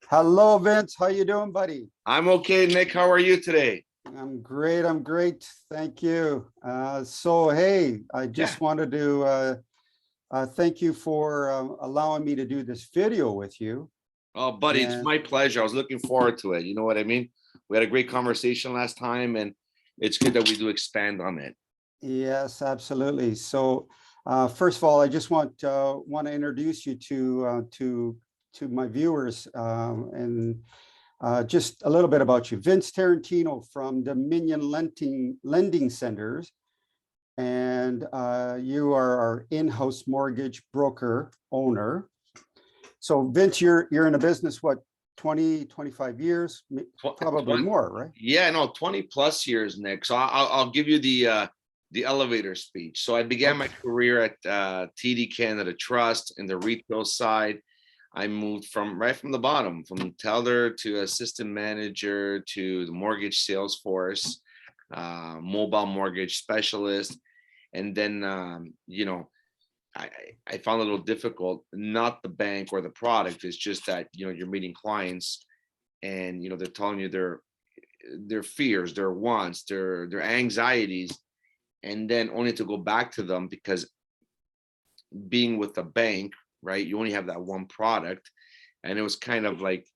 Hello, Vince. How you doing, buddy? I'm okay, Nick. How are you today? I'm great. I'm great. Thank you. Hey, I Yeah. just wanted to thank you for allowing me to do this video with you. Oh, buddy, it's And my pleasure. I was looking forward to it. You know what I mean? We had a great conversation last time, and it's good that we do expand on it. yes, absolutely. First of all, I just want to introduce you to my viewers just a little bit about you. Vince Tarantino from Dominion Lending Centers. And you are our in-house mortgage broker owner. So Vince, you're in a business, what, 20, 25 years, probably more, right? Yeah, no, 20 plus years, Nick. So I'll give you the elevator speech. So I began my Okay. career at TD Canada Trust in the retail side. I moved from right from the bottom, from teller to assistant manager to the mortgage sales force, mobile mortgage specialist, and then I, I found it a little difficult, not the bank or the product. It's just that you're meeting clients, and they're telling you their fears, their wants, their anxieties, and then only to go back to them because being with the bank, right, you only have that one product, and it was kind of like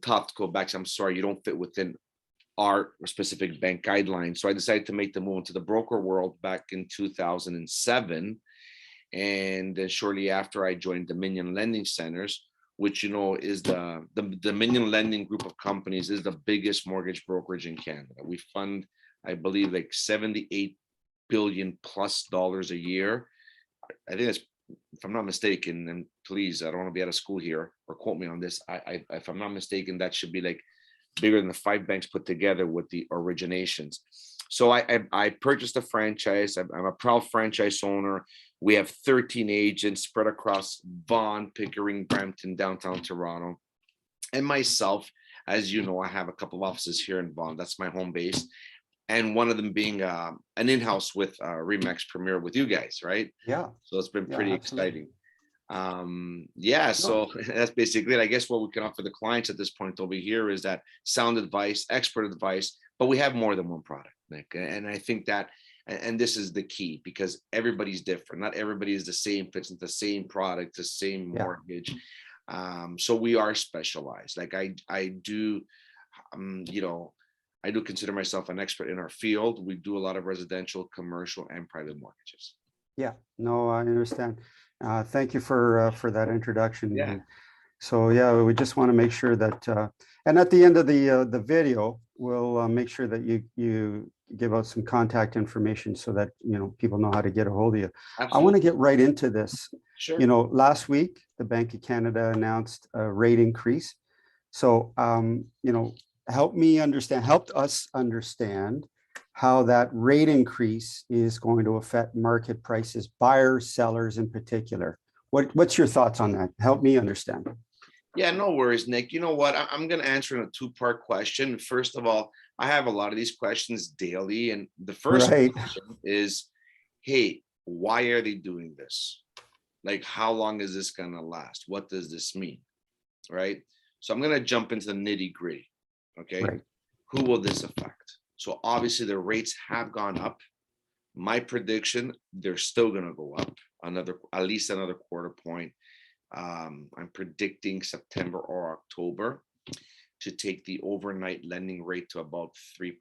tough to go back. So I'm sorry, you don't fit within our specific bank guidelines. So I decided to make the move into the broker world back in 2007. And then shortly after, I joined Dominion Lending Centers, which is the Dominion Lending group of companies is the biggest mortgage brokerage in Canada. We fund, I believe, like 78 billion plus dollars a year. I think that's, if I'm not mistaken, and please, I don't want to be out of school here or quote me on this. If I'm not mistaken, that should be like bigger than the five banks put together with the originations. So I purchased a franchise. I'm a proud franchise owner. We have 13 agents spread across Vaughan, Pickering, Brampton, downtown Toronto, and myself. As you know, I have a couple of offices here in Vaughan. That's my home base, and one of them being an in-house with Remax Premier with you guys, right? Yeah, So it's been yeah, pretty absolutely. exciting. Yeah, No, so that's basically it. I guess what we can offer the clients at this point over here is that sound advice, expert advice, but we have more than one product, Nick. And I think that, and this is the key, because everybody's different. Not everybody is the same, fits into the same product, the same yeah, mortgage. So we are specialized. Like I do, you know, I do consider myself an expert in our field. We do a lot of residential, commercial, and private mortgages. yeah. No, I understand. Thank you for that introduction. Yeah, And so, yeah, we just want to make sure that, and at the end of the video, we'll make sure that you give out some contact information so that people know how to get a hold of you. I want to absolutely. get right into this. Sure. Last week the Bank of Canada announced a rate increase. So, helped us understand how that rate increase is going to affect market prices, buyers, sellers in particular. What's your thoughts on that? Help me understand. Yeah, no worries, Nick. You know what? I'm going to answer in a two-part question. First of all, I have a lot of these questions daily. And the first Right. question is, hey, why are they doing this? Like, how long is this going to last? What does this mean? Right. So I'm going to jump into the nitty gritty. Okay. Right. Who will this affect? So obviously the rates have gone up. My prediction, they're still going to go up at least another quarter point. I'm predicting September or October to take the overnight lending rate to about 3%,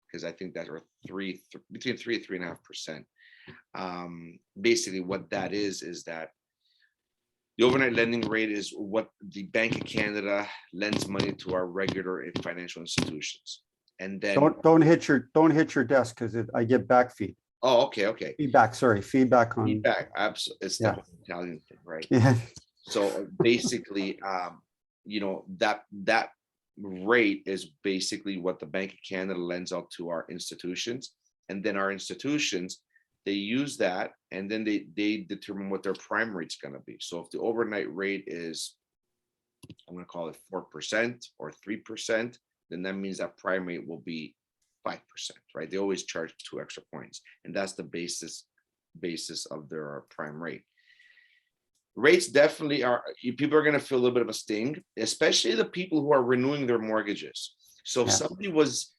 because I think that are between 3 and 3.5%. Basically, what that is that the overnight lending rate is what the Bank of Canada lends money to our regular financial institutions, and then Don't hit your desk because I get back oh, okay, okay, feedback. Sorry, feedback on. feedback. Absolutely, it's Yeah. definitely an Italian thing, right? Yeah. So basically, that rate is basically what the Bank of Canada lends out to our institutions, and then our institutions, they use that, and then they determine what their prime rate's going to be. So if the overnight rate is, I'm going to call it 4% or 3%, then that means that prime rate will be 5%, right? They always charge 2 extra points, and that's the basis of their prime rate. rates definitely are, people are going to feel a little bit of a sting, especially the people who are renewing their mortgages. So if Yeah. somebody was,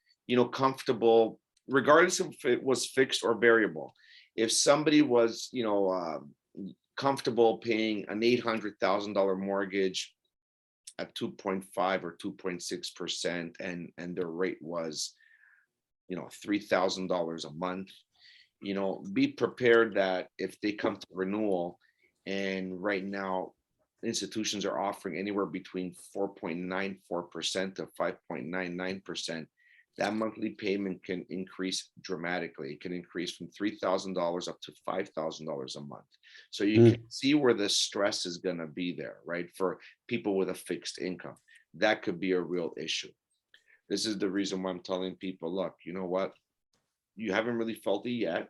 comfortable, regardless if it was fixed or variable, if somebody was, comfortable paying an $800,000 mortgage at 2.5 or 2.6%, and their rate was, $3,000 a month, be prepared that if they come to renewal, and right now institutions are offering anywhere between 4.94% to 5.99%, that monthly payment can increase dramatically. It can increase from $3,000 up to $5,000 a month. So you Mm. can see where the stress is going to be there, right? For people with a fixed income, that could be a real issue. This is the reason why I'm telling people, look, you know what? You haven't really felt it yet,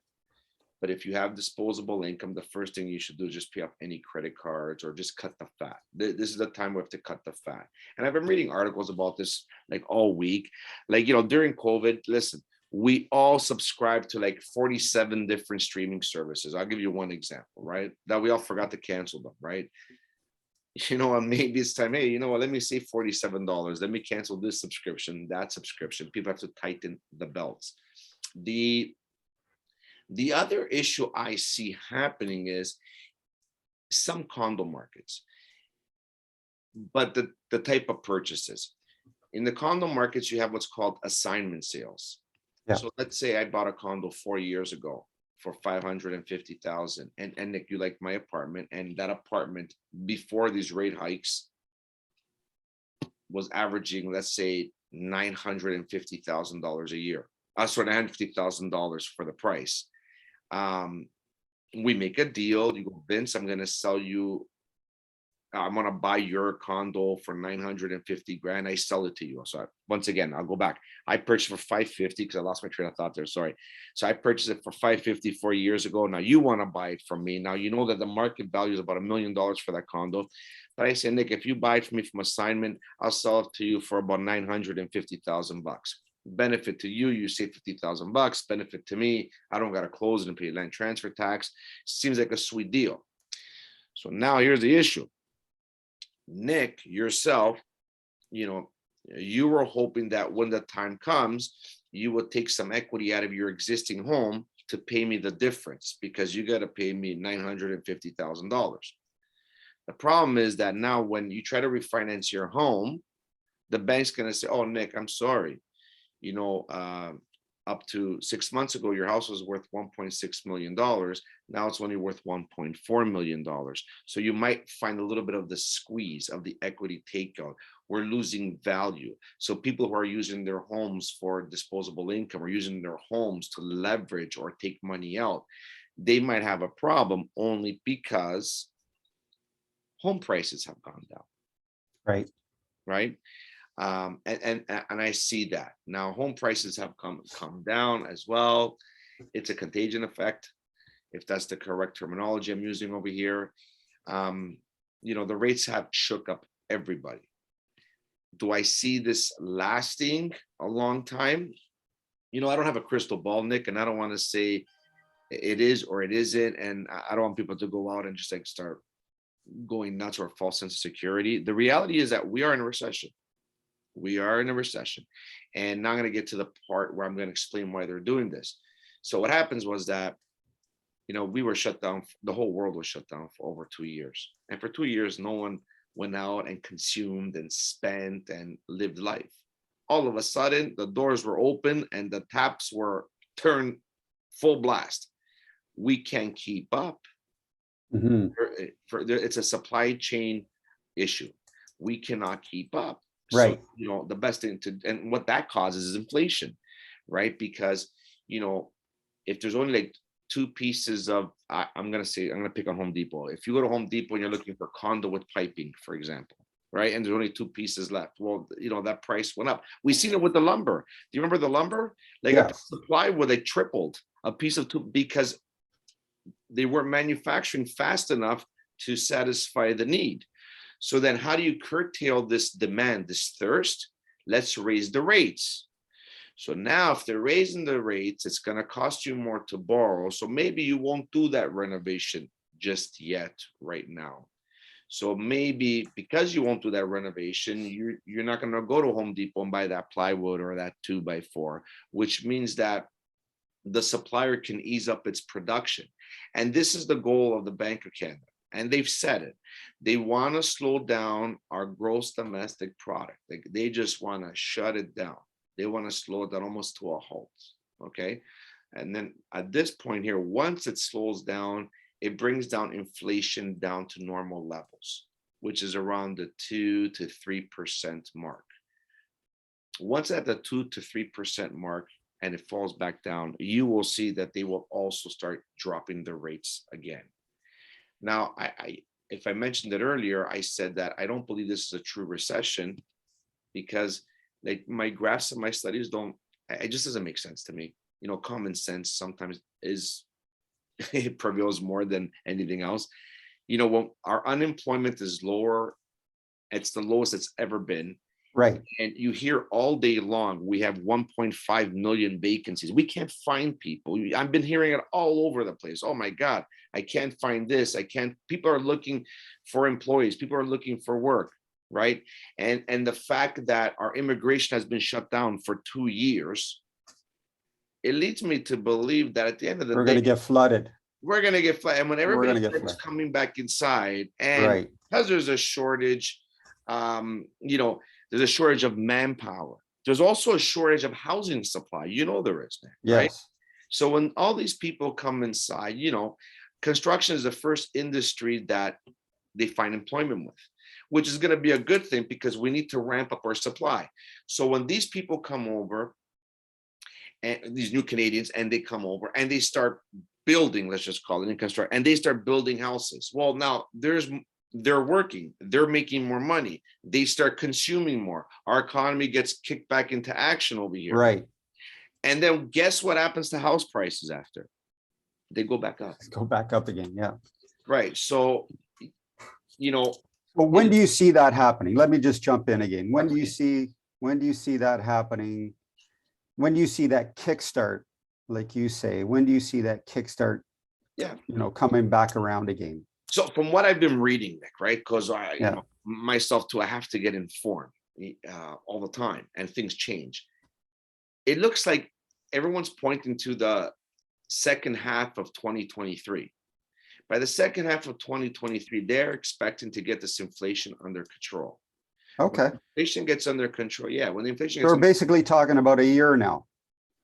but if you have disposable income, the first thing you should do is just pay off any credit cards or just cut the fat. This is the time we have to cut the fat. And I've been reading articles about this like all week. Like, during COVID, listen, we all subscribe to like 47 different streaming services. I'll give you one example, right? That we all forgot to cancel them, right? And maybe it's time, hey, let me save $47. Let me cancel this subscription, that subscription. People have to tighten the belts. The other issue I see happening is some condo markets, but the type of purchases. In the condo markets, you have what's called assignment sales. Yeah. So let's say I bought a condo 4 years ago for 550,000, and Nick, you like my apartment, and that apartment before these rate hikes was averaging, let's say, $950,000 a year. Sorry, $950,000 for the price. We make a deal. You go, Vince, I'm going to buy your condo for 950 grand. I sell it to you. So once again, I'll go back. I purchased for 550 because I lost my train of thought there. Sorry. So I purchased it for 550 4 years ago. Now you want to buy it from me. Now you know that the market value is about $1 million for that condo. But I say, Nick, if you buy it from me from assignment, I'll sell it to you for about 950,000 bucks. Benefit to you, you save 50,000 bucks. Benefit to me, I don't got to close it and pay land transfer tax. Seems like a sweet deal. So now here's the issue. Nick, yourself, you were hoping that when the time comes, you would take some equity out of your existing home to pay me the difference, because you got to pay me $950,000. The problem is that now when you try to refinance your home, the bank's going to say, oh, Nick, I'm sorry. Up to 6 months ago, your house was worth $1.6 million. Now it's only worth $1.4 million. So you might find a little bit of the squeeze of the equity takeout. We're losing value. So people who are using their homes for disposable income or using their homes to leverage or take money out, they might have a problem only because home prices have gone down. Right. Right. And I see that now home prices have come down as well. It's a contagion effect, if that's the correct terminology I'm using over here. The rates have shook up everybody. Do I see this lasting a long time? I don't have a crystal ball, Nick, and I don't want to say it is or it isn't. And I don't want people to go out and just like start going nuts or a false sense of security. The reality is that we are in a recession. We are in a recession. And now I'm going to get to the part where I'm going to explain why they're doing this. So what happens was that, we were shut down. The whole world was shut down for over 2 years. And for 2 years, no one went out and consumed and spent and lived life. All of a sudden, the doors were open and the taps were turned full blast. We can't keep up. Mm-hmm. It's a supply chain issue. We cannot keep up. Right. So, the best thing and what that causes is inflation, right? Because, if there's only like two pieces of, I'm going to pick on Home Depot. If you go to Home Depot and you're looking for conduit piping, for example, right? And there's only two pieces left. Well, that price went up. We seen it with the lumber. Do you remember the lumber? Like a piece of plywood, they tripled a piece of two because they weren't manufacturing fast enough to satisfy the need. So then how do you curtail this demand, this thirst? Let's raise the rates. So now if they're raising the rates, it's going to cost you more to borrow. So maybe you won't do that renovation just yet right now. So maybe because you won't do that renovation, you're not going to go to Home Depot and buy that plywood or that 2x4, which means that the supplier can ease up its production. And this is the goal of the Bank of Canada. And they've said it. They want to slow down our gross domestic product. Like they just want to shut it down. They want to slow it down almost to a halt. Okay. And then at this point here, once it slows down, it brings down inflation down to normal levels, which is around the 2 to 3% mark. Once at the 2 to 3% mark and it falls back down, you will see that they will also start dropping the rates again. Now, if I mentioned it earlier, I said that I don't believe this is a true recession because like my graphs and my studies don't, it just doesn't make sense to me. You know, common sense sometimes is, it prevails more than anything else. You know, when our unemployment is lower, it's the lowest it's ever been. Right. And you hear all day long, we have 1.5 million vacancies. We can't find people. I've been hearing it all over the place. Oh my God, I can't find this. I can't, people are looking for employees. People are looking for work, right? And the fact that our immigration has been shut down for 2 years, it leads me to believe that at the end of the We're day, going to get flooded. we're going to get flooded. And when We're gonna everybody get starts flooded. coming back inside, and Right. because there's a shortage, you know, there's a shortage of manpower. There's also a shortage of housing supply. You know there is, Nick, right? Yes. So when all these people come inside, you know, construction is the first industry that they find employment with, which is going to be a good thing because we need to ramp up our supply. So when these people come over, and these new Canadians, and they come over and they start building, let's just call it in construction, and they start building houses. Well, now they're working, they're making more money, they start consuming more. Our economy gets kicked back into action over here. Right. And then guess what happens to house prices after? They go back up. Let's go back up again. Yeah. Right. So, you know. But when do you see that happening? Let me just jump in again. When do you Okay. see that happening? When do you see that kickstart, like you say? When do you see that kickstart, Yeah, you know, coming back around again? so from what I've been reading, Nick, right? Because I, you Yeah. know, myself too, I have to get informed all the time, and things change. It looks like everyone's pointing to the second half of 2023. By the second half of 2023, they're expecting to get this inflation under control. When Okay. inflation gets under control, yeah. When the inflation So gets we're under, basically talking about a year now.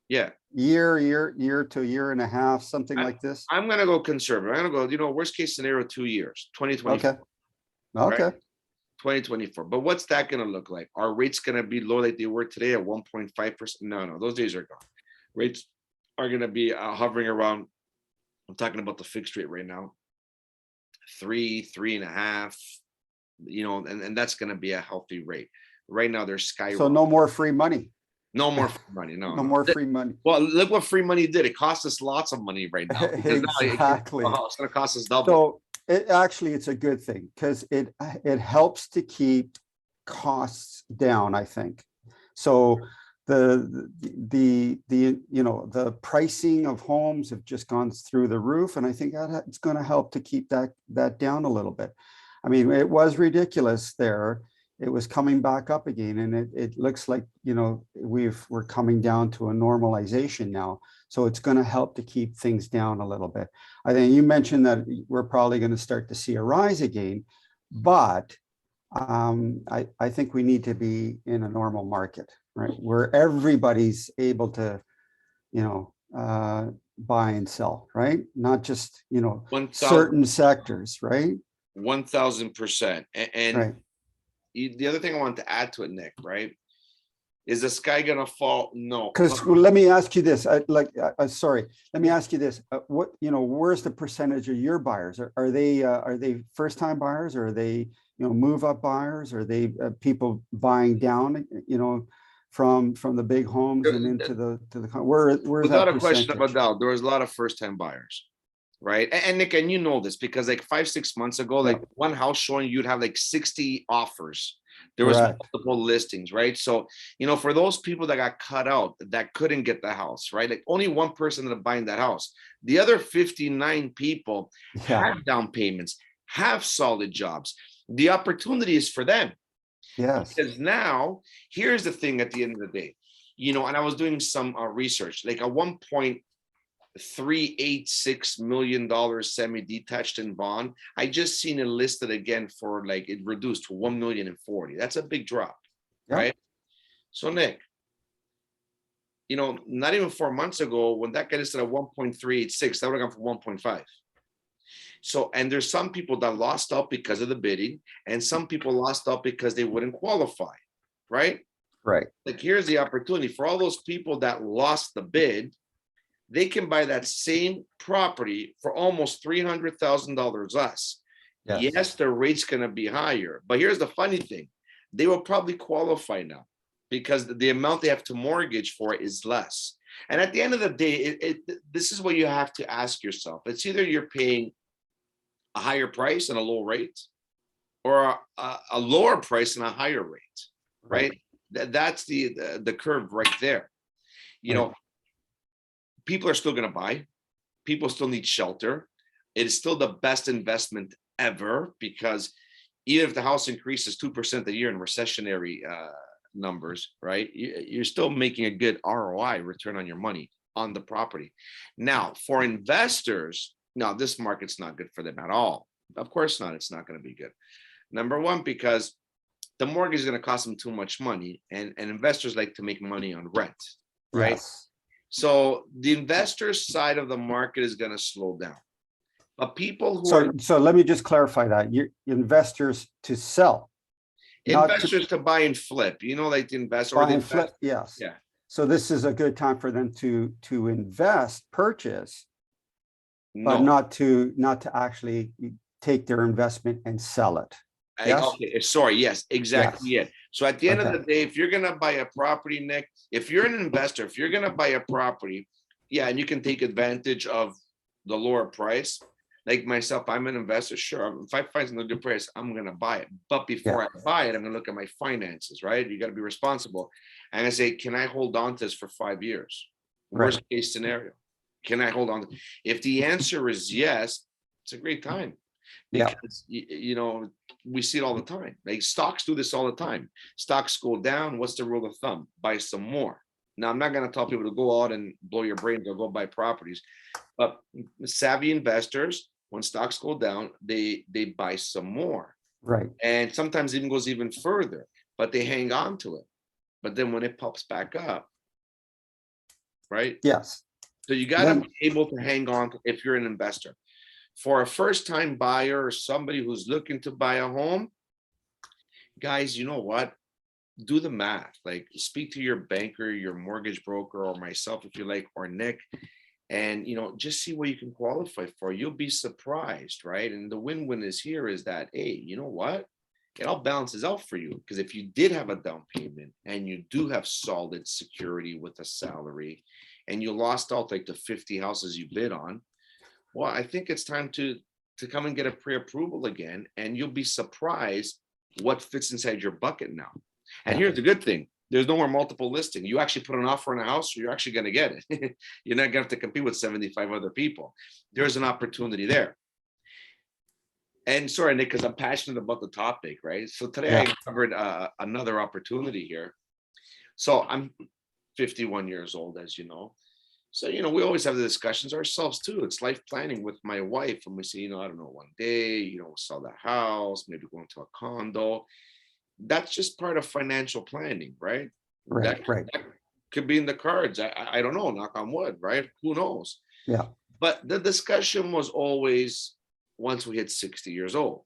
yeah, Year to a year and a half, something I, like this. I'm gonna go conservative. I'm gonna go, you know, worst case scenario, 2 years, 2024. Okay. Okay. Right? 2024. But what's that going to look like? Are rates going to be low like they were today at 1.5%? No, those days are gone. Rates are going to be hovering around. I'm talking about the fixed rate right now, 3.5. You know, and that's going to be a healthy rate. Right now, they're skyrocketing. So no more free money. No more free money. No, No more free money. Well, look what free money did. It cost us lots of money right now. Exactly. It's going to cost us double. So it's a good thing because it helps to keep costs down, I think. So the you know, the pricing of homes have just gone through the roof, and I think that it's going to help to keep that down a little bit. I mean, it was ridiculous there. It was coming back up again, and it looks like, you know, we're coming down to a normalization now. So it's going to help to keep things down a little bit. I think you mentioned that we're probably going to start to see a rise again, but I think we need to be in a normal market, right, where everybody's able to, you know, buy and sell, right? Not just, you know, 1,000 certain sectors, right? 1,000%. And Right. The other thing I want to add to it, Nick, right? Is the sky gonna fall? No. Because let me ask you this, sorry, let me ask you this. What, you know, where's the percentage of your buyers? Are they first-time buyers, or are they, you know, move-up buyers? Are they people buying down, you know, from the big homes and into the where's Without that a question of a percentage? doubt, there was a lot of first-time buyers, right? And Nick, and you know this because like 5-6 months ago, like one house showing, you'd have like 60 offers. There was multiple listings, right? So, you know, for those people that got cut out, that couldn't get the house, right? Like only one person ended up buying that house. The other 59 people had down payments, have solid jobs. The opportunity is for them. Yes. Because now, here's the thing at the end of the day, and I was doing some research, like at one point, $386 million semi-detached in bond. I just seen it listed again for like it reduced to 1,040,000. That's a big drop, Yeah. right? So Nick, not even 4 months ago, when that got listed at 1.386, that would have gone for 1.5. So, and there's some people that lost out because of the bidding, and some people lost out because they wouldn't qualify, right? Right. Like, here's the opportunity for all those people that lost the bid. They can buy that same property for almost $300,000 less. Yes. Yes, the rate's going to be higher, but here's the funny thing. They will probably qualify now because the amount they have to mortgage for is less. And at the end of the day, this is what you have to ask yourself. It's either you're paying a higher price and a low rate, or a lower price and a higher rate, right? That's the curve right there. Right. People are still going to buy. People still need shelter. It is still the best investment ever, because even if the house increases 2% a year in recessionary numbers, right, you're still making a good ROI, return on your money, on the property. Now, for investors, no, this market's not good for them at all. Of course not. It's not going to be good. Number one, because the mortgage is going to cost them too much money, and investors like to make money on rent, right? Yes. So the investor side of the market is going to slow down. But people who are So let me just clarify that. You're investors to sell, not investors to buy and flip, like the investor buy and flip. Yes. Yeah. So this is a good time for them to invest, purchase, but No. not to actually take their investment and sell it. Yes. Okay. Sorry. Yes, exactly. Yes. Yeah. So at the end of Okay. the day, if you're going to buy a property, Nick, if you're an investor, if you're going to buy a property, yeah, and you can take advantage of the lower price. Like myself, I'm an investor. Sure, if I find some good price, I'm going to buy it. But before I buy it, I'm going to look at my finances, right? You got to be responsible. And I say, can I hold on to this for 5 years? Worst case scenario. Can I hold on? If the answer is yes, it's a great time. Because, we see it all the time. Like, stocks do this all the time. Stocks go down. What's the rule of thumb? Buy some more. Now, I'm not going to tell people to go out and blow your brains or go buy properties. But savvy investors, when stocks go down, they buy some more. Right. And sometimes even goes even further, but they hang on to it. But then when it pops back up, right? Yes. So you got to be able to hang on to, if you're an investor. For a first-time buyer or somebody who's looking to buy a home, guys, you know what? Do the math. Like, speak to your banker, your mortgage broker, or myself, if you like, or Nick, and just see what you can qualify for. You'll be surprised, right? And the win-win is here is that, hey, you know what? It all balances out for you, because if you did have a down payment and you do have solid security with a salary, and you lost out like the 50 houses you bid on, well, I think it's time to come and get a pre-approval again, and you'll be surprised what fits inside your bucket now. And here's the good thing. There's no more multiple listing. You actually put an offer on a house, you're actually going to get it. You're not going to have to compete with 75 other people. There's an opportunity there. And sorry, Nick, because I'm passionate about the topic, right? So today I covered another opportunity here. So I'm 51 years old, as you know. So, we always have the discussions ourselves too. It's life planning with my wife. And we say, I don't know, one day, we'll sell the house, maybe go into a condo. That's just part of financial planning, right? Right. That could be in the cards. I don't know, knock on wood, right? Who knows? Yeah. But the discussion was always once we hit 60 years old.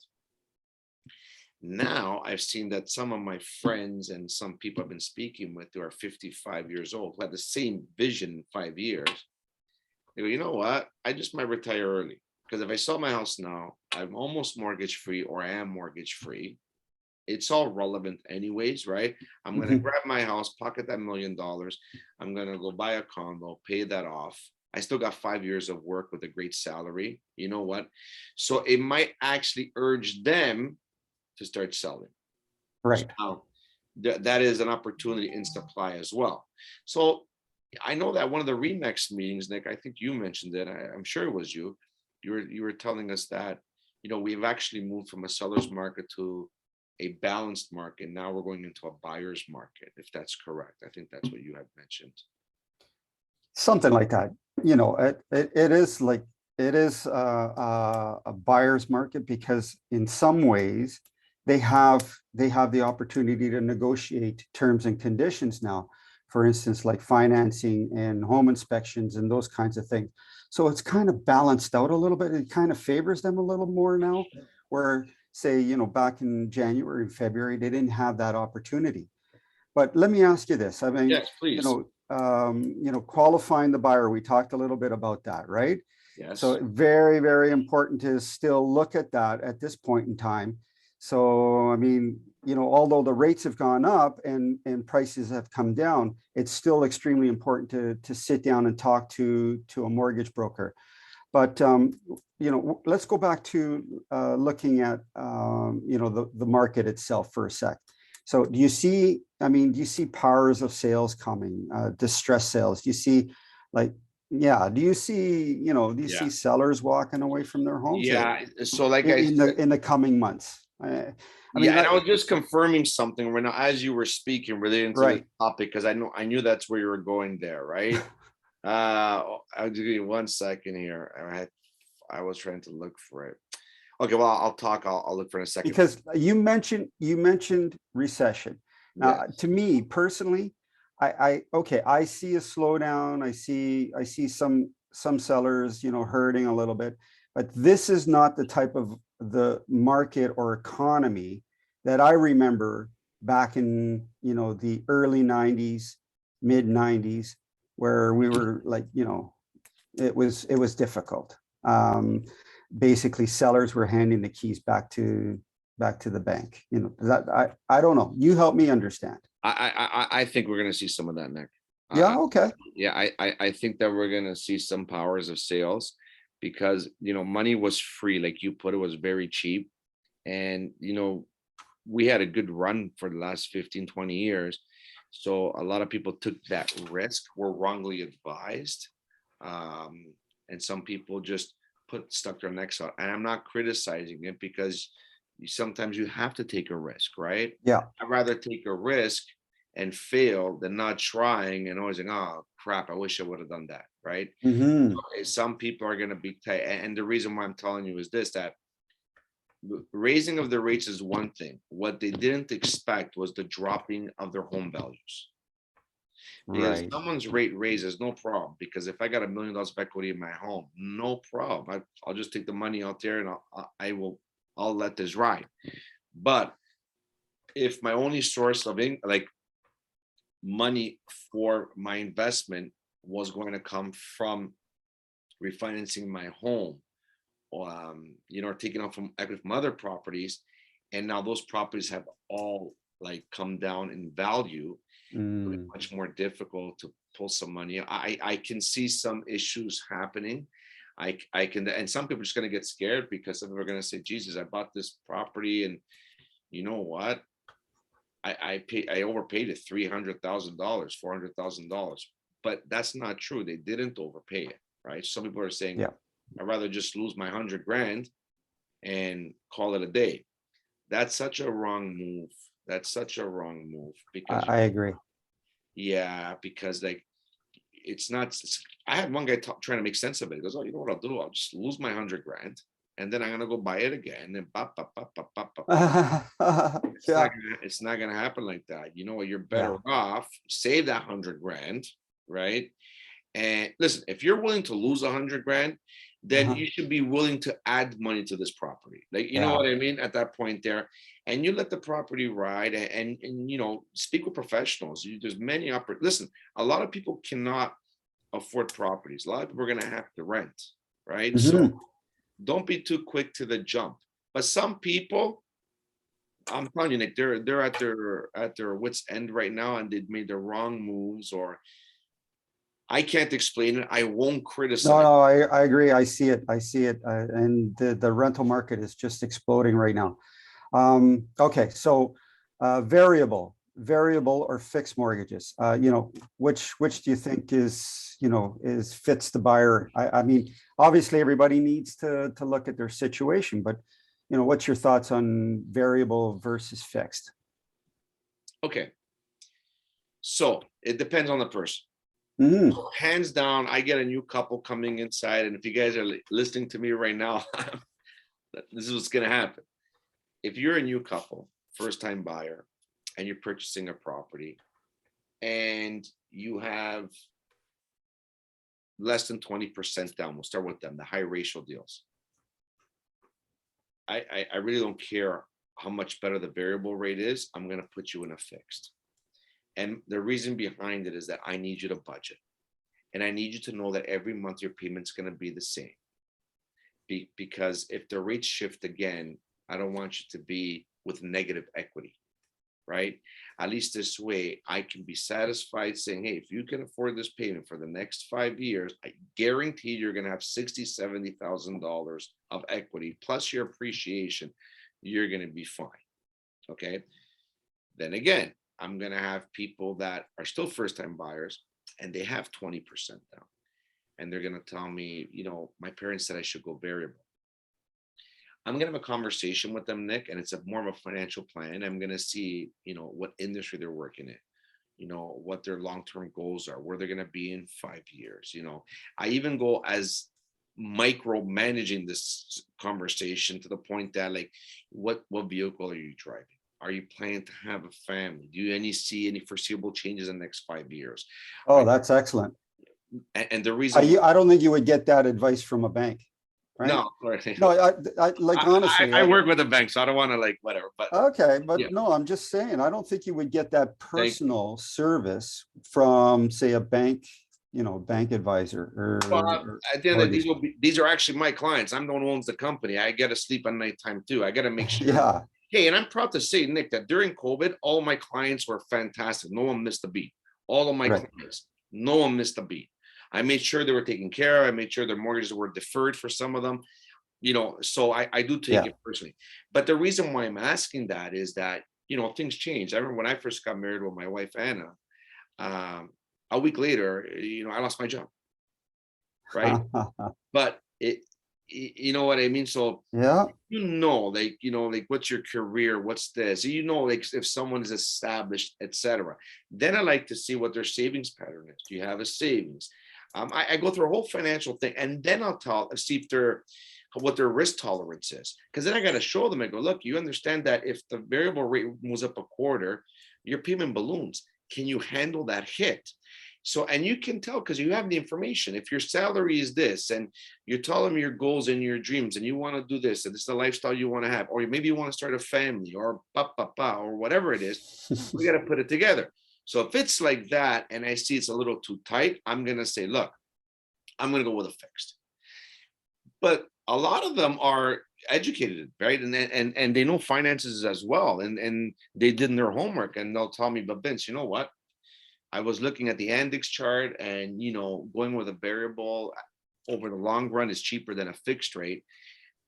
Now I've seen that some of my friends and some people I've been speaking with who are 55 years old, who had the same vision in 5 years, they go, you know what? I just might retire early, because if I sell my house now, I'm almost mortgage free, or I am mortgage free. It's all relevant anyways, right? I'm going to grab my house, pocket that $1 million. I'm going to go buy a condo, pay that off. I still got 5 years of work with a great salary. You know what? So it might actually urge them to start selling. Right. Now, that is an opportunity in supply as well. So I know that one of the Remax meetings, Nick, I think you mentioned it. I'm sure it was you. You were telling us that we've actually moved from a seller's market to a balanced market. Now we're going into a buyer's market, if that's correct. I think that's what you had mentioned. Something like that. It is like, it is a buyer's market because in some ways they have the opportunity to negotiate terms and conditions now. For instance, like financing and home inspections and those kinds of things. So it's kind of balanced out a little bit. It kind of favors them a little more now, where say, back in January and February, they didn't have that opportunity. But let me ask you this. I mean, Yes, please. qualifying the buyer, we talked a little bit about that, right? Yes. So very, very important to still look at that at this point in time. So, I mean, although the rates have gone up and prices have come down, it's still extremely important to sit down and talk to a mortgage broker. But, let's go back to looking at, the market itself for a sec. So do you see powers of sales coming, distress sales? Do you see do you see, see sellers walking away from their homes So like in the coming months? I mean, and I was just confirming something right now as you were speaking relating to the topic, because I knew that's where you were going there, right? I'll give you 1 second here. I was trying to look for it. Okay, well, I'll look for it in a second. Because you mentioned recession. Now, to me personally, I see a slowdown. I see some sellers, hurting a little bit, but this is not the type of the market or economy that I remember back in, the early 90s, mid 90s, where we were like, it was difficult. Basically sellers were handing the keys back to the bank. That I don't know. You help me understand. I think we're going to see some of that, Nick. Yeah. Okay. Yeah, I think that we're going to see some powers of sales because, money was free. Like you put, it was very cheap. And, we had a good run for the last 15, 20 years. So a lot of people took that risk, were wrongly advised. And some people just stuck their necks out. And I'm not criticizing it because sometimes you have to take a risk, right? Yeah. I'd rather take a risk and fail than not trying and always saying, oh crap, I wish I would have done that, right? Mm-hmm. Okay, some people are going to be tight. And the reason why I'm telling you is this, that raising of the rates is one thing. What they didn't expect was the dropping of their home values. Because someone's rate raises, no problem. Because if I got $1 million of equity in my home, no problem. I'll just take the money out there and I'll let this ride. But if my only source of money for my investment was going to come from refinancing my home, or taking off from equity from other properties, and now those properties have all come down in value, much more difficult to pull some money. I can see some issues happening. I can, and some people are just going to get scared because some people are going to say, Jesus, I bought this property and you know what? I overpaid it $300,000, $400,000, but that's not true. They didn't overpay it, right? Some people are saying, I'd rather just lose my 100 grand and call it a day. That's such a wrong move. Because I agree. Yeah, because it's not. I had one guy trying to make sense of it. He goes, "Oh, you know what I'll do? I'll just lose my 100 grand, and then I'm gonna go buy it again." And it's not gonna happen like that. You know what? You're better off save that 100 grand, right? And listen, if you're willing to lose 100 grand, then you should be willing to add money to this property. You know what I mean? At that point there, and you let the property ride and speak with professionals. There's many listen, a lot of people cannot afford properties. A lot of people are going to have to rent, right? So don't be too quick to the jump. But some people, I'm telling you, Nick, they're at their wits' end right now, and they've made the wrong moves, or I can't explain it. I won't criticize. No, I agree. I see it. And the rental market is just exploding right now. Okay, so variable variable or fixed mortgages? Which do you think is fits the buyer? I mean, obviously everybody needs to look at their situation, but what's your thoughts on variable versus fixed? Okay, so it depends on the person. Mhm. Hands down, I get a new couple coming inside, and if you guys are listening to me right now, this is what's going to happen. If you're a new couple, first time buyer, and you're purchasing a property, and you have less than 20% down, we'll start with them, the high ratio deals. I really don't care how much better the variable rate is. I'm going to put you in a fixed. And the reason behind it is that I need you to budget. And I need you to know that every month your payment's going to be the same. Because if the rates shift again, I don't want you to be with negative equity, right? At least this way I can be satisfied saying, hey, if you can afford this payment for the next 5 years, I guarantee you're going to have $60,000, $70,000 of equity plus your appreciation. You're going to be fine. Okay. Then again, I'm going to have people that are still first time buyers and they have 20% down. And they're going to tell me, my parents said I should go variable. I'm going to have a conversation with them, Nick, and it's more of a financial plan. I'm going to see, what industry they're working in, what their long-term goals are, where they're going to be in 5 years. I even go as micromanaging this conversation to the point that, like, what vehicle are you driving? Are you planning to have a family? Do you see any foreseeable changes in the next 5 years? Oh, that's excellent. And the reason I don't think you would get that advice from a bank, right? No, No, I like honestly. I work with a bank, so I don't want to whatever. But okay, but yeah. no, I'm just saying, I don't think you would get that Thank personal service from, say, a bank, bank advisor or at the end of the mortgage. day, these are actually my clients. I'm the one who owns the company. I got to sleep at nighttime too. I got to make sure. Yeah. Hey, and I'm proud to say, Nick, that during COVID, all my clients were fantastic. No one missed a beat. All of my clients, no one missed a beat. I made sure they were taken care of. I made sure their mortgages were deferred for some of them. So I do take it personally. But the reason why I'm asking that is that, things change. I remember when I first got married with my wife, Anna, a week later, I lost my job. Right. But you know what I mean? So, yeah, what's your career? What's this? If someone is established, etc. Then I like to see what their savings pattern is. Do you have a savings? I go through a whole financial thing, and then I'll see what their risk tolerance is. Because then I got to show them, I go, look, you understand that if the variable rate moves up a quarter, your payment balloons. Can you handle that hit? So, and you can tell because you have the information. If your salary is this, and you're telling me your goals and your dreams, and you want to do this, and this is the lifestyle you want to have, or maybe you want to start a family, or or whatever it is, we got to put it together. So if it's like that, and I see it's a little too tight, I'm gonna say, look, I'm gonna go with a fixed. But a lot of them are educated, right? And they know finances as well, and they did their homework, and they'll tell me, but Vince, you know what? I was looking at the index chart, and going with a variable over the long run is cheaper than a fixed rate.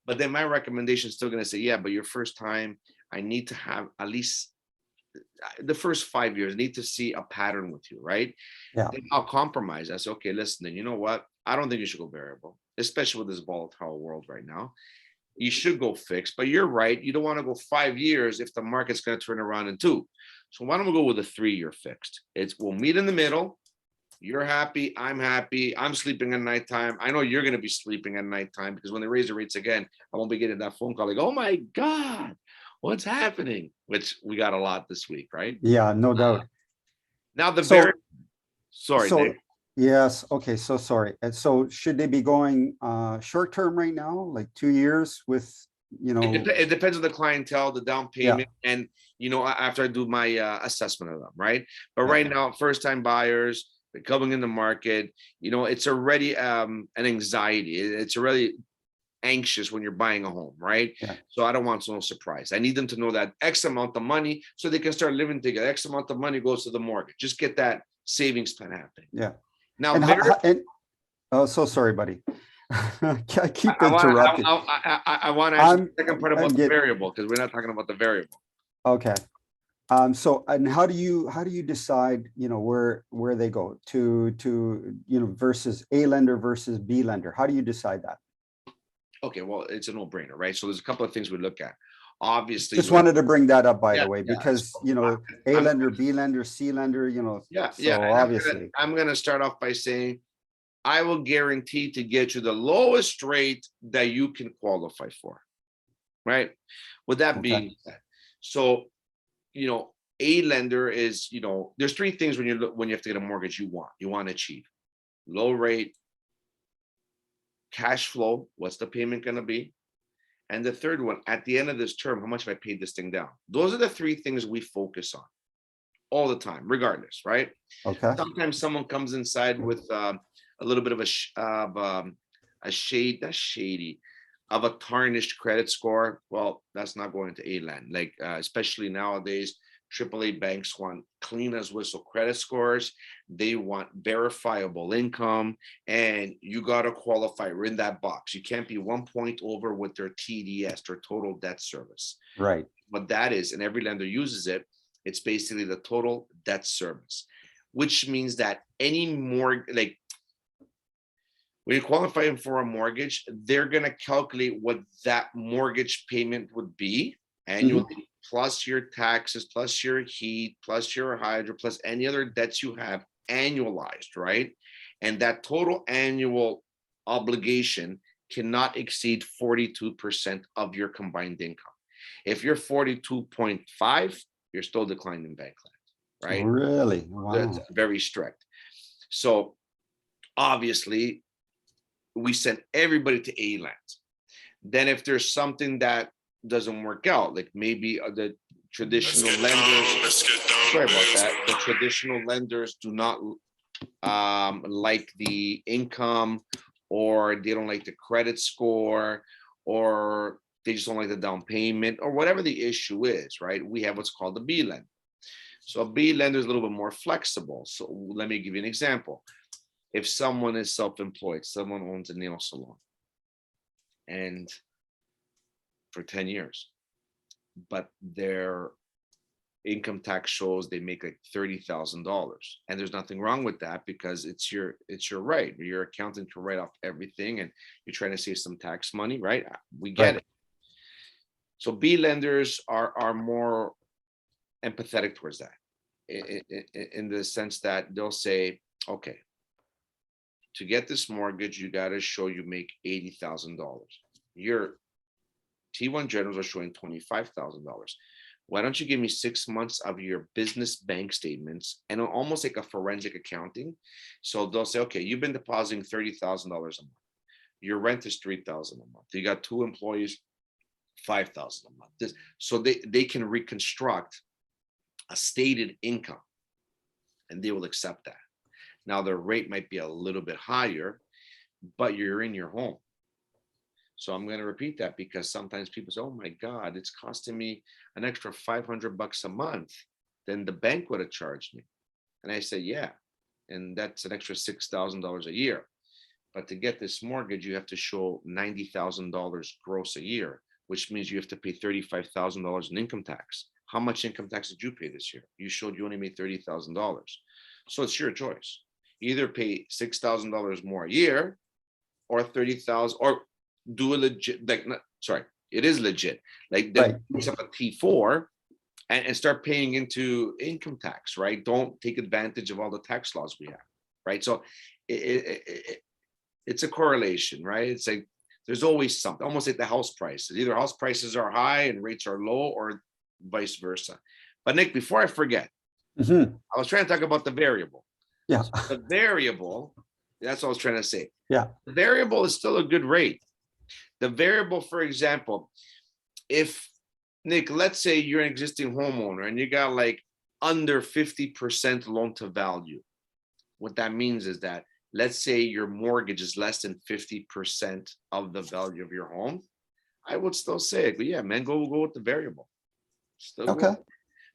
But then my recommendation is still going to say, yeah, but your first time, I need to have at least the first 5 years, need to see a pattern with you, right? Yeah. Then I'll compromise. I say, okay, listen, then you know what? I don't think you should go variable, especially with this volatile world right now. You should go fixed, but you're right. You don't want to go 5 years if the market's going to turn around in 2. So why don't we go with a 3-year fixed? We'll meet in the middle. You're happy. I'm happy. I'm sleeping at nighttime. I know you're going to be sleeping at nighttime because when they raise the rates again, I won't be getting that phone call like, oh my God, what's happening? Which we got a lot this week, right? Yeah, no doubt. Now sorry, so Nick. yes, okay, so sorry. And so should they be going short term right now, like 2 years with, It depends on the clientele, the down payment, and after I do my assessment of them, right? But right now, first time buyers, they're coming in the market, it's already an anxiety. It's already anxious when you're buying a home, right? Yeah. So I don't want no surprise. I need them to know that X amount of money so they can start living together. X amount of money goes to the mortgage. Just get that savings plan happening. Yeah. Now, oh, so sorry, buddy. I keep interrupting. I want to ask the second part about the variable because we're not talking about the variable. Okay. So, and how do you decide, where they go to, versus A lender versus B lender? How do you decide that? Okay, well, it's a no-brainer, right? So there's a couple of things we look at. Obviously, Just wanted to bring that up, by yeah, the way, yeah. because, So A I'm lender, B lender, C lender, yeah, so and obviously. I'm gonna start off by saying I will guarantee to get you the lowest rate that you can qualify for, right? With that Okay. being said, so a lender is, there's three things when you have to get a mortgage you want to achieve: low rate, cash flow, what's the payment going to be, and the third one, at the end of this term, how much have I paid this thing down? Those are the three things we focus on all the time, regardless, right? Okay. Sometimes someone comes inside with a little bit of a shade, that's shady, of a tarnished credit score. Well, that's not going to A-land. Like especially nowadays, AAA banks want clean as whistle credit scores. They want verifiable income, and you got to qualify. We're in that box. You can't be 1 point over with their TDS, their total debt service. Right. What that is, and every lender uses it, it's basically the total debt service, which means that any more, like when you're qualifying for a mortgage, they're going to calculate what that mortgage payment would be annually, plus your taxes, plus your heat, plus your hydro, plus any other debts you have annualized, right? And that total annual obligation cannot exceed 42% of your combined income. If you're 42.5, you're still declined in bank land, right? Really? That's Wow. very strict. So obviously, we send everybody to A-land. Then if there's something that doesn't work out, like maybe the traditional lenders, sorry about that, the traditional lenders do not like the income, or they don't like the credit score, or they just don't like the down payment, or whatever the issue is, right? We have what's called the B lender. So a B lender is a little bit more flexible. So let me give you an example. If someone is self-employed, someone owns a nail salon, and for 10 years, but their income tax shows they make like $30,000, and there's nothing wrong with that, because it's your right. Your accountant can write off everything, and you're trying to save some tax money, right? We get it. So B lenders are more empathetic towards that, in the sense that they'll say, okay, to get this mortgage, you got to show you make $80,000. Your T1 generals are showing $25,000. Why don't you give me 6 months of your business bank statements, and almost like a forensic accounting? So they'll say, okay, you've been depositing $30,000 a month. Your rent is $3,000 a month. You got 2 employees, $5,000 a month. So they can reconstruct a stated income, and they will accept that. Now, the rate might be a little bit higher, but you're in your home. So I'm going to repeat that, because sometimes people say, oh my God, it's costing me an extra $500 a month than the bank would have charged me. And I say, yeah. And that's an extra $6,000 a year. But to get this mortgage, you have to show $90,000 gross a year, which means you have to pay $35,000 in income tax. How much income tax did you pay this year? You showed you only made $30,000. So it's your choice. Either pay $6,000 more a year, or 30,000, or do a legit, like, sorry, it is legit. Like, then pick up a T4 and start paying into income tax, right? Don't take advantage of all the tax laws we have, right? So it's a correlation, right? It's like there's always something, almost like the house prices. Either house prices are high and rates are low, or vice versa. But Nick, before I forget, I was trying to talk about the variable. Yeah. So the variable, that's what I was trying to say. Yeah. The variable is still a good rate. The variable, for example, if Nick, let's say you're an existing homeowner and you got like under 50% loan to value. What that means is that, let's say your mortgage is less than 50% of the value of your home, I would still say, but yeah, man, go with the variable. Still Okay. go.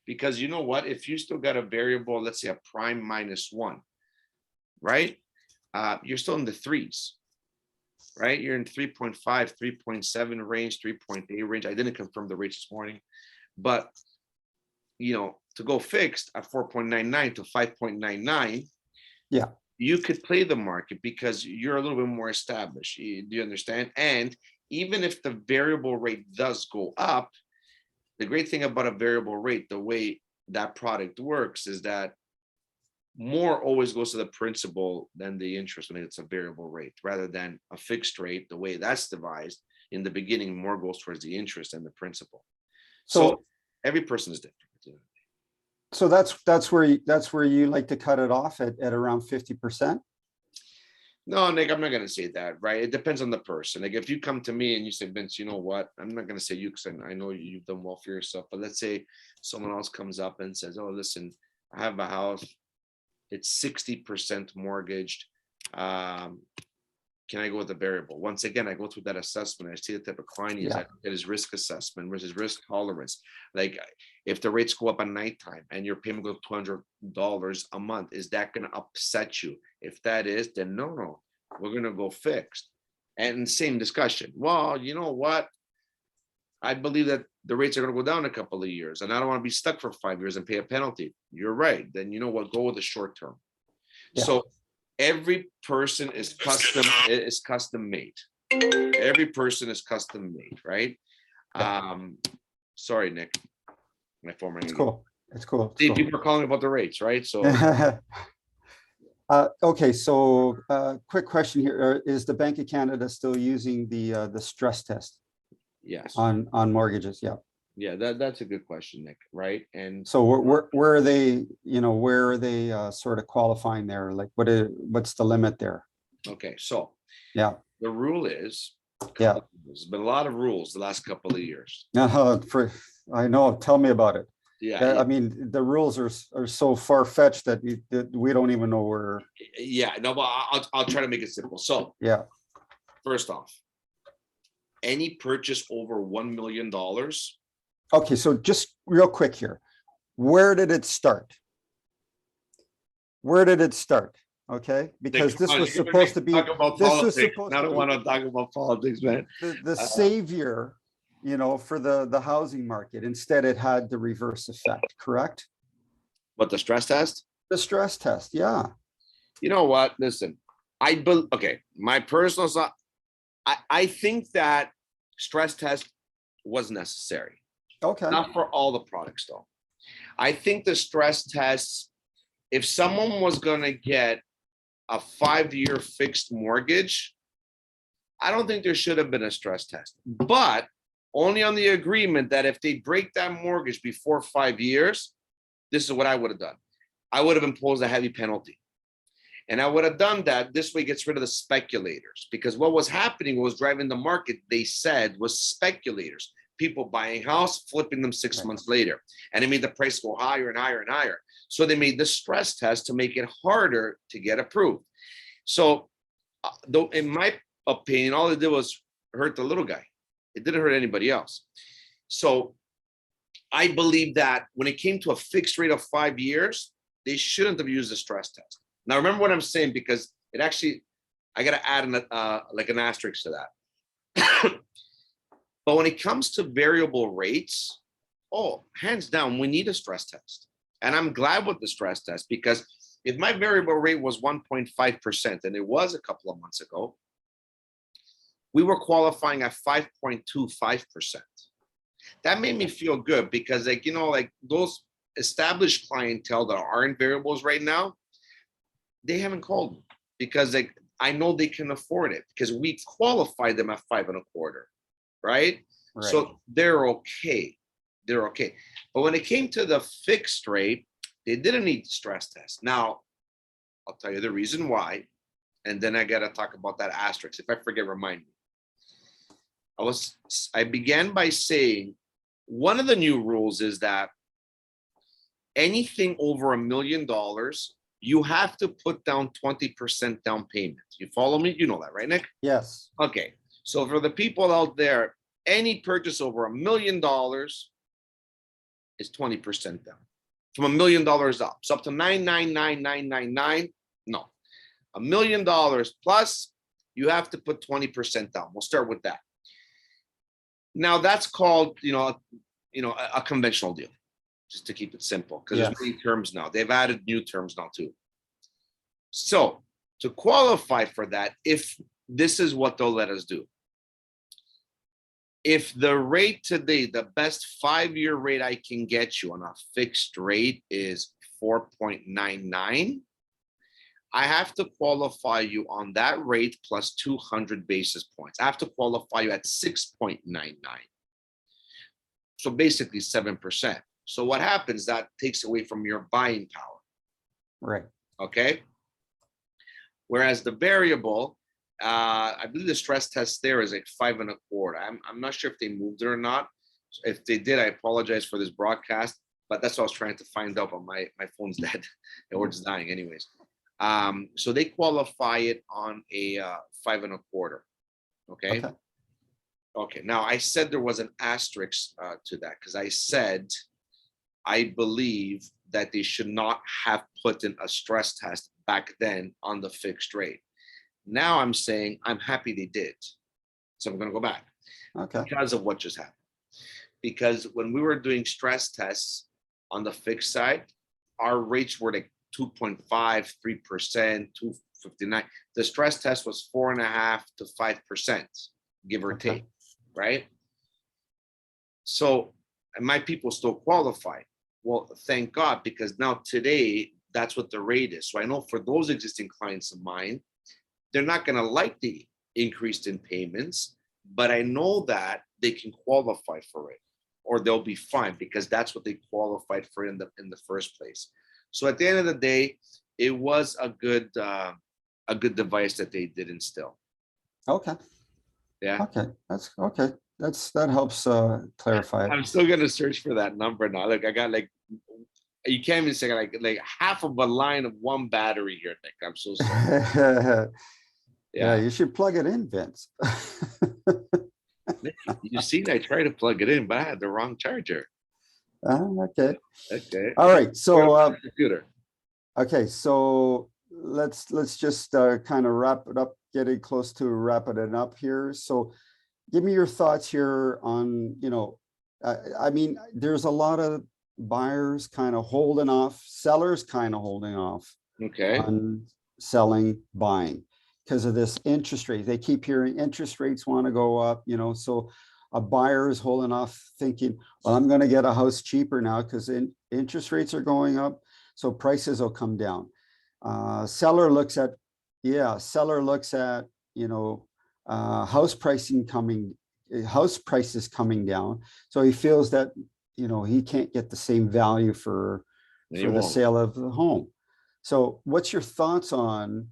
Because you know what? If you still got a variable, let's say a prime -1, right? You're still in the threes, right? You're in 3.5, 3.7 range, 3.8 range. I didn't confirm the rates this morning, but to go fixed at 4.99 to 5.99, Yeah. you could play the market because you're a little bit more established. Do you understand? And even if the variable rate does go up, the great thing about a variable rate, the way that product works, is that more always goes to the principal than the interest when it's a variable rate, rather than a fixed rate. The way that's devised in the beginning, more goes towards the interest and the principal. So every person is different. So that's where you like to cut it off at around 50%. No, Nick, I'm not going to say that, right? It depends on the person. Like if you come to me and you say, Vince, you know what? I'm not going to say you because I know you've done well for yourself. But let's say someone else comes up and says, oh, listen, I have a house. It's 60% mortgaged. Can I go with the variable? Once again, I go through that assessment. I see the type of client he is. I look at his risk assessment versus risk tolerance. Like if the rates go up at nighttime and your payment goes $200 a month, is that going to upset you? If that is, then no, we're going to go fixed. And same discussion. Well, you know what? I believe that the rates are going to go down a couple of years and I don't want to be stuck for 5 years and pay a penalty. You're right. Then you know what? Go with the short term. Yeah. So every person is custom made. Every person is custom made, right? Yeah. Sorry, Nick. My former. It's cool. It's cool. See, people are calling about the rates, right? So okay, so quick question here. Is the Bank of Canada still using the stress test? Yes. On mortgages? Yeah. Yeah, that's a good question, Nick, right? And so where are they, where are they sort of qualifying there? Like what's the limit there? Okay, so yeah, the rule is, yeah, there's been a lot of rules the last couple of years. I know, tell me about it. Yeah, I mean, the rules are so far-fetched that we don't even know where. Yeah, no, but I'll try to make it simple. So yeah, first off, any purchase over $1 million. Okay, so just real quick here, where did it start? Where did it start? Okay, because this was supposed to be. I don't want to talk about politics, man. The savior, for the housing market. Instead, it had the reverse effect. Correct? What, the stress test? The stress test, yeah. You know what? Listen, okay. My personal thought, I think that stress test was necessary. Okay. Not for all the products, though. I think the stress tests, if someone was going to get a 5-year fixed mortgage, I don't think there should have been a stress test, but only on the agreement that if they break that mortgage before 5 years, this is what I would have done. I would have imposed a heavy penalty. And I would have done that. This way gets rid of the speculators, because what was happening was driving the market, they said, was speculators, people buying house, flipping them 6 months later. And it made the price go higher and higher and higher. So they made the stress test to make it harder to get approved. So though, in my opinion, all it did was hurt the little guy. It didn't hurt anybody else. So I believe that when it came to a fixed rate of 5 years, they shouldn't have used the stress test. Now, remember what I'm saying, because it actually, I got to add like an asterisk to that. But when it comes to variable rates, hands down, we need a stress test. And I'm glad with the stress test, because if my variable rate was 1.5%, and it was a couple of months ago, we were qualifying at 5.25%. That made me feel good, because like those established clientele that are in variables right now, they haven't called me, because I know they can afford it, because we qualified them at 5.25%, right? So they're okay. They're okay. But when it came to the fixed rate, they didn't need the stress test. Now, I'll tell you the reason why, and then I got to talk about that asterisk. If I forget, remind me. I began by saying one of the new rules is that anything over $1 million, you have to put down 20% down payment. You follow me? You know that, right, Nick? Yes. Okay. So for the people out there, any purchase over $1 million is 20% down. From $1 million up. So up to 999,999. No. $1 million plus, you have to put 20% down. We'll start with that. Now that's called, a conventional deal. just to keep it simple, because Yes. there's many terms now. They've added new terms now too. So to qualify for that, if this is what they'll let us do. If the rate today, the best 5-year rate I can get you on a fixed rate is 4.99, I have to qualify you on that rate plus 200 basis points. I have to qualify you at 6.99. So basically 7%. So what happens, that takes away from your buying power. Right. Okay. Whereas the variable, I believe the stress test there is like 5.25. I'm not sure if they moved it or not. If they did, I apologize for this broadcast, but that's what I was trying to find out, but my phone's dead or it's dying anyways. So they qualify it on a 5.25. Okay. Okay. Okay. Now I said there was an asterisk to that because I said I believe that they should not have put in a stress test back then on the fixed rate. Now I'm saying I'm happy they did. So I'm going to go back Okay. because of what just happened. Because when we were doing stress tests on the fixed side, our rates were like 2.5, 3%, 2.59. The stress test was 4.5 to 5%, give or Okay. take, right? So, and my people still qualify. Well, thank God, because now today, that's what the rate is. So I know for those existing clients of mine, they're not going to like the increase in payments, but I know that they can qualify for it, or they'll be fine because that's what they qualified for in the first place. So at the end of the day, it was a good device that they did instill. Okay. Yeah. Okay. That's okay. That helps clarify it. I'm still gonna search for that number now. Like I got like, you can't even say like half of a line of one battery here. Nick. I'm so sorry. Yeah, Yeah. you should plug it in, Vince. You see, I tried to plug it in, but I had the wrong charger. Okay. Okay. All right. So Computer. okay, so let's just kind of wrap it up, getting close to wrapping it up here. So give me your thoughts here on, I mean, there's a lot of buyers kind of holding off, sellers kind of holding off Okay. on selling, buying because of this interest rate. They keep hearing interest rates want to go up, so a buyer is holding off thinking, well, I'm going to get a house cheaper now because interest rates are going up. So prices will come down. Seller looks at, house prices coming down. So he feels that, he can't get the same value for the sale of the home. So what's your thoughts on,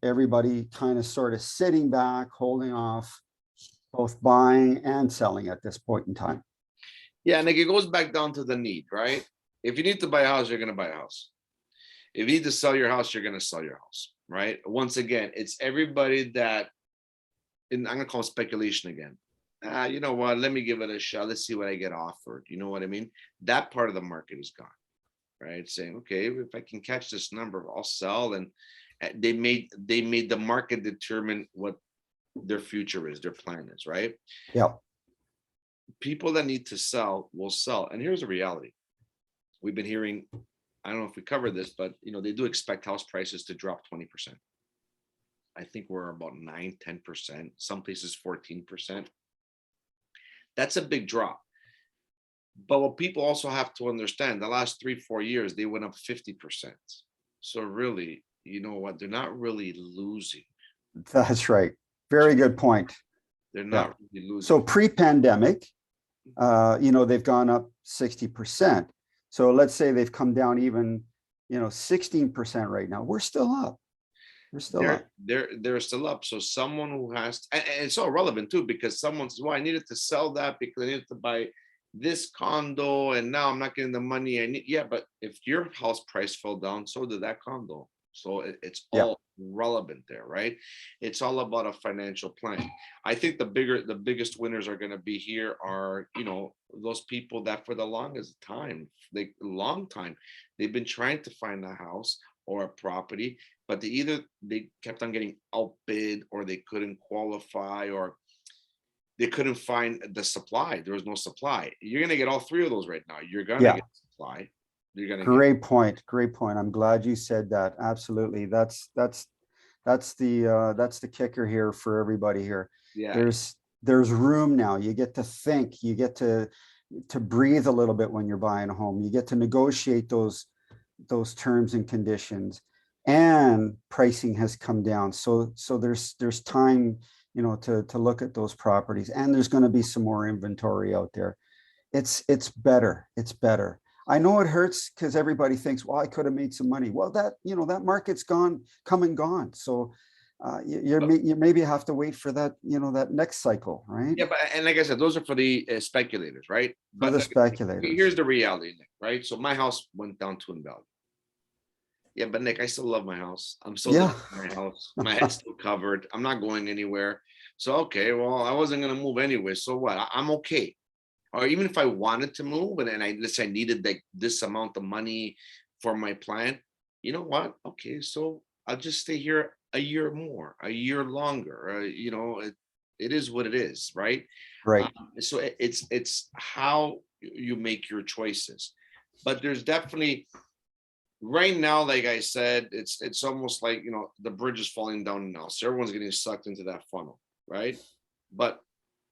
everybody kind of sort of sitting back, holding off, both buying and selling at this point in time? Yeah, and it goes back down to the need, right? If you need to buy a house, you're going to buy a house. If you need to sell your house, you're going to sell your house, right? Once again, it's everybody that, and I'm going to call speculation again. You know what? Let me give it a shot. Let's see what I get offered. You know what I mean? That part of the market is gone, right? Saying, okay, if I can catch this number, I'll sell. And they made the market determine what their future is, their plan is, right? Yeah. People that need to sell will sell. And here's the reality. We've been hearing, I don't know if we covered this, but they do expect house prices to drop 20%. I think we're about 9-10%, some places 14%. That's a big drop. But what people also have to understand, the last 3-4 years, they went up 50%. So really, you know what? They're not really losing. That's right. Very good point. They're not really losing. So pre-pandemic, they've gone up 60%. So let's say they've come down even, 16% right now. We're still up. We're still up. They're still up. So someone who has, and it's all relevant too, because someone says, well, I needed to sell that because I needed to buy this condo and now I'm not getting the money I need. Yeah, but if your house price fell down, so did that condo. So it's all relevant there, right? It's all about a financial plan. I think the biggest winners are going to be here are, those people that for the longest time, long time, they've been trying to find a house or a property, but they kept on getting outbid or they couldn't qualify, or they couldn't find the supply. There was no supply. You're gonna get all three of those right now. You're gonna Yeah. get supply. You're gonna get, Great point. Great point. I'm glad you said that. Absolutely. That's the kicker here for everybody here. yeah, There's room now. You get to think, you get to breathe a little bit when you're buying a home. You get to negotiate those terms and conditions, and pricing has come down. So there's time, to look at those properties, and there's going to be some more inventory out there. It's better. It's better. I know it hurts because everybody thinks, well, I could have made some money. Well, that market's come and gone. So you maybe have to wait for that, that next cycle, right? yeah. But and like I said, those are for the speculators, right? For But the like, speculators. here's the reality, Nick, right? So my house went down to in value. Yeah, but Nick, I still love my house. I'm still Yeah. living in my house. My head's still covered. I'm not going anywhere. So okay, well, I wasn't gonna move anyway. So what? I'm okay. Or even if I wanted to move and then let's say I needed like this amount of money for my plan, you know what? Okay, so I'll just stay here a year more, a year longer. It is what it is, right? Right. So it's how you make your choices. But there's definitely right now, like I said, it's almost like the bridge is falling down now. So everyone's getting sucked into that funnel, right? But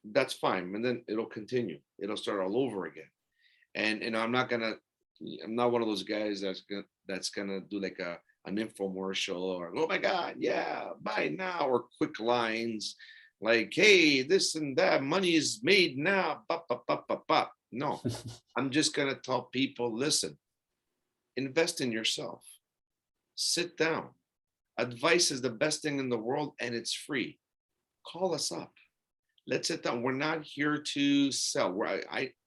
that's fine. And then it'll continue. It'll start all over again. And I'm not one of those guys that's gonna do like an infomercial or oh my God, yeah, buy now, or quick lines like, hey, this and that money is made now. Bop, bop, bop, bop, bop. No, I'm just gonna tell people, listen, invest in yourself. Sit down. Advice is the best thing in the world and it's free. Call us up. Let's sit down. We're not here to sell.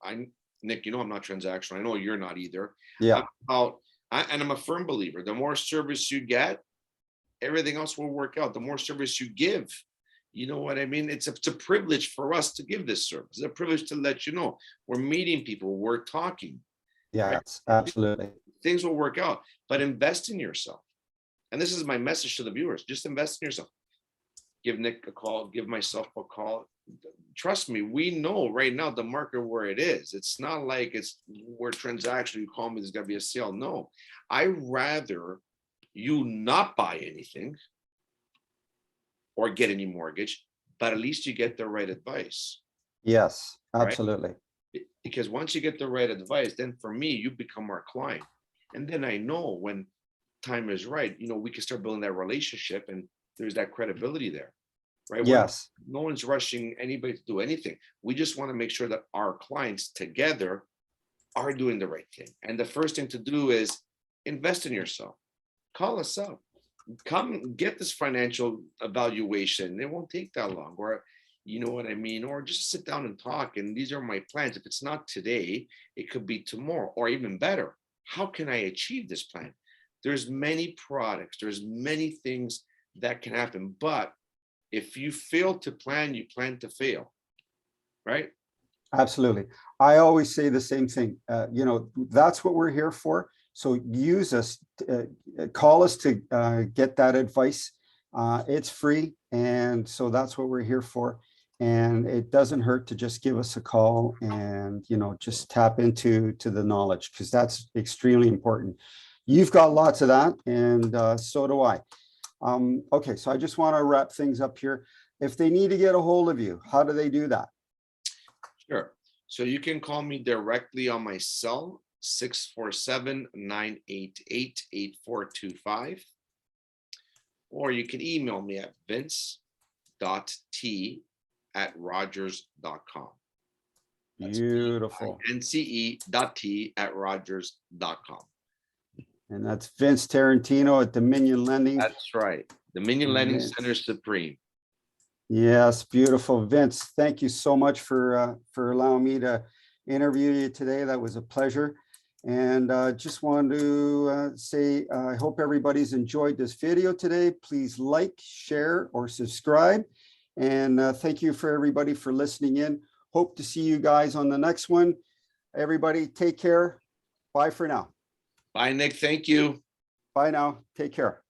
I'm Nick. I'm not transactional. I know you're not either. Yeah. I'm about, and I'm a firm believer. The more service you get, everything else will work out. The more service you give, you know what I mean. It's a privilege for us to give this service. It's a privilege to let you know we're meeting people. We're talking. Yeah. Absolutely. Things will work out. But invest in yourself. And this is my message to the viewers. Just invest in yourself. Give Nick a call. Give myself a call. Trust me, we know right now the market where it is. It's not like it's where transaction, you call me, there's got to be a sale. No, I rather you not buy anything or get any mortgage, but at least you get the right advice. Yes, Right? absolutely. Because once you get the right advice, then for me, you become our client. And then I know when time is right, we can start building that relationship and there's that credibility there. Right? Yes. No one's rushing anybody to do anything. We just want to make sure that our clients together are doing the right thing. And the first thing to do is invest in yourself. Call us up. Come get this financial evaluation. It won't take that long. Or you know what I mean? Or just sit down and talk. And these are my plans. If it's not today, it could be tomorrow, or even better. How can I achieve this plan? There's many products, there's many things that can happen. But if you fail to plan, you plan to fail, right? Absolutely. I always say the same thing. That's what we're here for. So use us, call us to get that advice. It's free. And so that's what we're here for. And it doesn't hurt to just give us a call and, just tap into the knowledge, because that's extremely important. You've got lots of that, and so do I. Okay, so I just want to wrap things up here. If they need to get a hold of you, how do they do that? Sure. So you can call me directly on my cell, 647-988-8425. Or you can email me at vince.t@rogers.com. Beautiful. nce.t@rogers.com. And that's Vince Tarantino at Dominion Lending. That's right. Dominion Lending Vince. Center Supreme. Yes, beautiful. Vince, thank you so much for allowing me to interview you today. That was a pleasure. And just wanted to say, I hope everybody's enjoyed this video today. Please like, share, or subscribe. And thank you for everybody for listening in. Hope to see you guys on the next one. Everybody, take care. Bye for now. Bye, Nick. Thank you. Bye now. Take care.